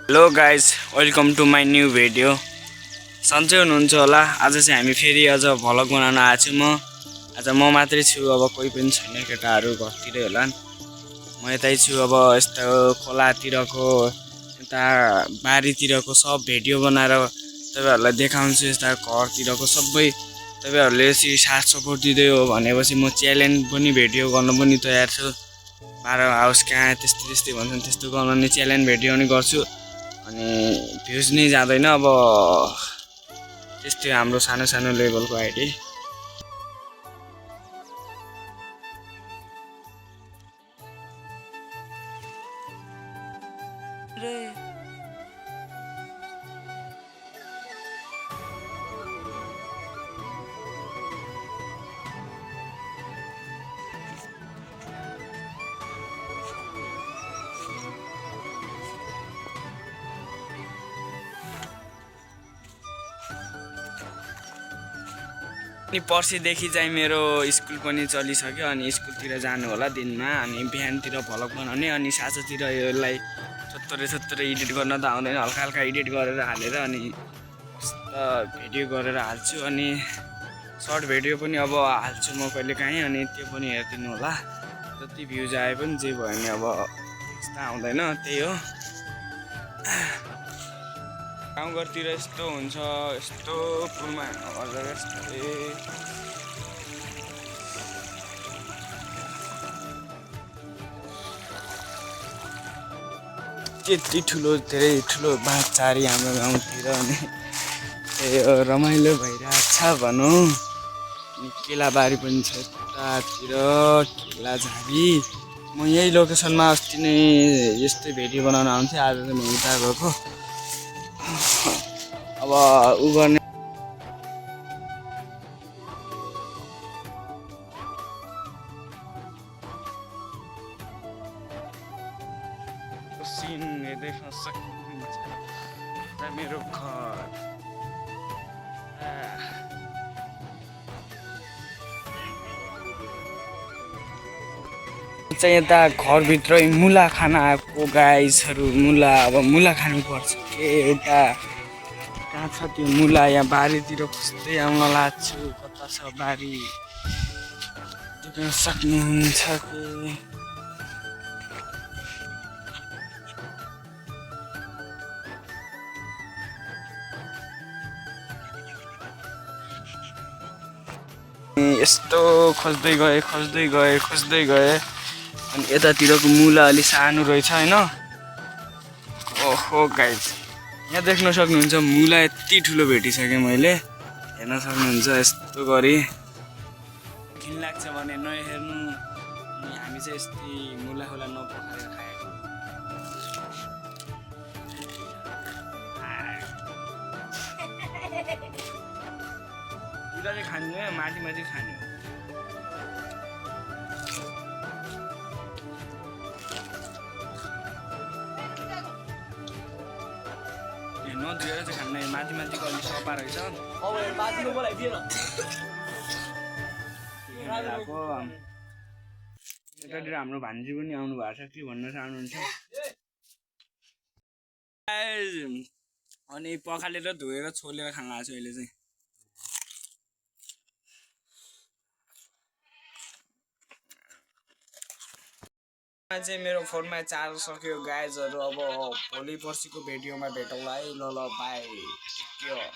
Hello guys, welcome to my new video. सन्चै हुनुहुन्छ होला। आज चाहिँ हामी फेरि अझ भ्लग बनाउन आएको छु। आज म मात्रै छु, अब कोही पनि छैन, केटाहरू घरतिरै होला। म यतै छु, अब यस्तो खोलातिरको यता बारीतिरको सब भिडियो बनाएर तपाईँहरूलाई देखाउँछु। यस्ता घरतिरको सबै तपाईँहरूले यसरी साथ सपोर्ट दिँदै हो भनेपछि म च्यालेन्ज पनि भिडियो गर्न पनि तयार छु। बाह्र हाउस कहाँ त्यस्तै भन्छन्, त्यस्तो गर्न च्यालेन्ज भिडियो पनि गर्छु। अनि भ्युज नै जाँदैन, अब त्यस्तै हाम्रो सानो लेभलको आइडी। अनि पर्सिदेखि चाहिँ मेरो स्कुल पनि चलिसक्यो। अनि स्कुलतिर जानु होला दिनमा, अनि बिहानतिर भ्लग बनाउने, अनि साँझतिर यसलाई छोत्तरै एडिट गर्न त आउँदैन, हल्का एडिट गरेर हालेर अनि भिडियो गरेर हाल्छु। अनि सर्ट भिडियो पनि अब हाल्छु म कहिलेकाहीँ, अनि त्यो पनि हेरिदिनु होला। जति भ्युज आए पनि जे भयो नि, अब त्यस्तो आउँदैन, त्यही हो। गाउँघरतिर यस्तो हुन्छ, यस्तो पुलमा हेर्नु त्यति ठुलो, धेरै ठुलो बाँचारी हाम्रो गाउँतिर। अनि त्यही हो, रमाइलो भइरहेछ भनौँ। अनि केलाबारी पनि छ यतातिर, केलाझारी। म यही लोकेसनमा अस्ति नै यस्तै भिडियो बनाउन आउँथेँ, आज चाहिँ म उता गएको। अब उ गर्ने सिन देख्न सक्नुहुन्छ, मेरो घर चाहिँ यता घरभित्रै मुला खान आएको गाइसहरू। अब मुला खानुपर्छ के एउटा, कहाँ छ त्यो मुला? यहाँ बारीतिर खोज्दै आउन लाग्छु। कता छ बारी देख्न सक्नुहुन्छ कि? यस्तो खोज्दै गए अनि यतातिरको मुला अलि सानो रहेछ होइन। ओहो गाइस, यहाँ देख्न सक्नुहुन्छ मुला यति ठुलो भेटिसकेँ मैले, हेर्न सक्नुहुन्छ। यस्तो गरी घिन लाग्छ भने नहेर्नु। अनि हामी चाहिँ यस्तै मुला नपखालेर खाएको। मुला चाहिँ खानु हो, माथि खानु हो। नधुएर चाहिँ खानु, माथिको अलिक सफा रहेछ। यतातिर हाम्रो भान्जी पनि आउनु भएको छ, के भन्न चाहनुहुन्छ? अनि पखालेर धोएर छोलेर खान लाग्छ अहिले चाहिँ। मेरो फोनमा चार्ज सक्यो गाइजहरू। अब भोलि पर्सिको भिडियोमा भेटौँला है। ल बाई, टेक केयर।